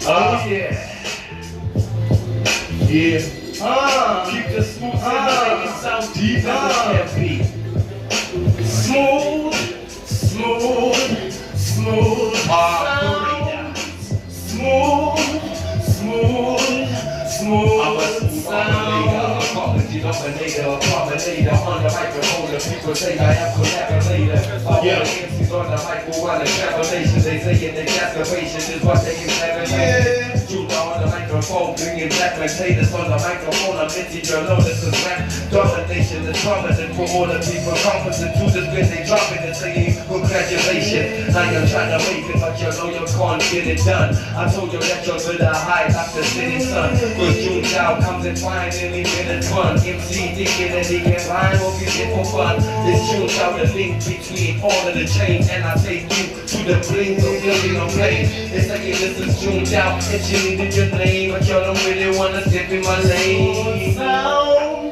Oh yeah. Yeah. Keep the smooth make it sound deep as it can be. Smooth, smooth, smooth. Sound. Smooth, smooth, smooth. I'm a smooth operator, apology dominator, on the microphone. The people say I am collaborator. All the MCs on the mic while the travelation. They say in the cascabation is what they can have. On the microphone, bringing black potatoes on the microphone. I'm into your notice of rap domination. The dominant for all the people competent to this when they drop it and saying congratulations. Now you're trying to make it, but you know you can't get it done. I told you that you're good to hide like the city sun. Cause June Dow comes and finally minutes fun. MC thinking that he can rhyme or be it for fun. This June Dow the link between all of the chains, and I take you to the blink of building on plane. They say this is June Dow, and you needed your name, but you don't really wanna step in my lane. Sound.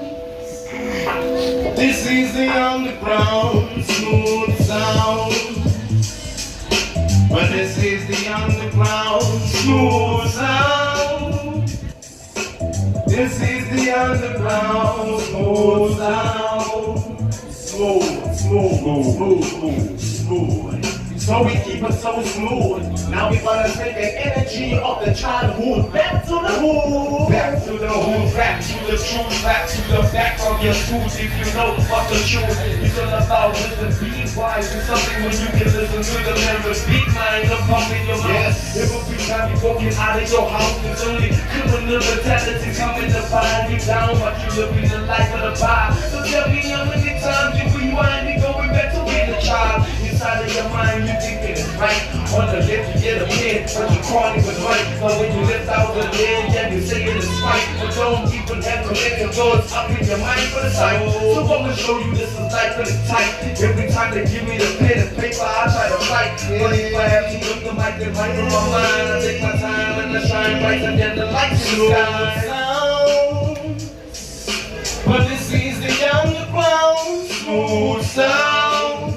This is the underground smooth sound. But this is the underground smooth sound. This is the underground smooth sound. Smooth, smooth, smooth, smooth, smooth. So we keep it so smooth. Now we gonna take the energy of the childhood back to the hood. Back to the hood, back to the truth, back to the back of your tooth. If you know what the truth is all about, listen, be wise. It's something when you can listen to the members. Big mind up in your mouth. It will be time you walking out of your house. It's only criminal mentality coming to find you down, but you live in the life of the bar. So tell me how many times you rewind and going back to being a child. Inside of your mind, you thinking it's right. On the left, you get a pin, but you crawling with right. But when you lift out the lid, yeah, you say it is right. But don't even have collective thoughts up in your mind for the sight. So I'm gonna show you this is life and it's tight. Every time they give me the pen and paper, I try to write. But if I have to look the mic and write in my mind, I take my time and I shine brighter than the lights in the sky. But this is the underground smooth sound.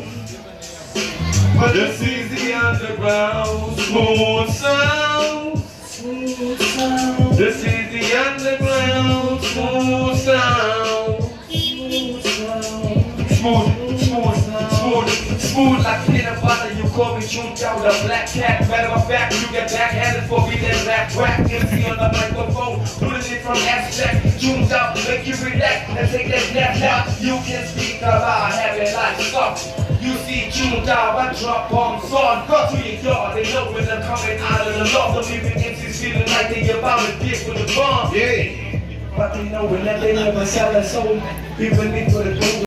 But this is the underground smooth sound. Smooth sound. This is the underground smooth sound. Smooth sound. Smooth, smooth, smooth, smooth like peanut butter. You call me June Dow, the black cat. Matter of fact, you get backhanded for being that rap whack. MC on the microphone, putting it from abstract. June Dow, make you relax and take that nap. You can speak about having like stuff. You see June Dow, I drop bombs on. Go to your yard, they know when I'm coming out of the loft. Some even MCs feeling like they about to dig with the bomb. Yeah. But they know when that they never sell a soul, even if for the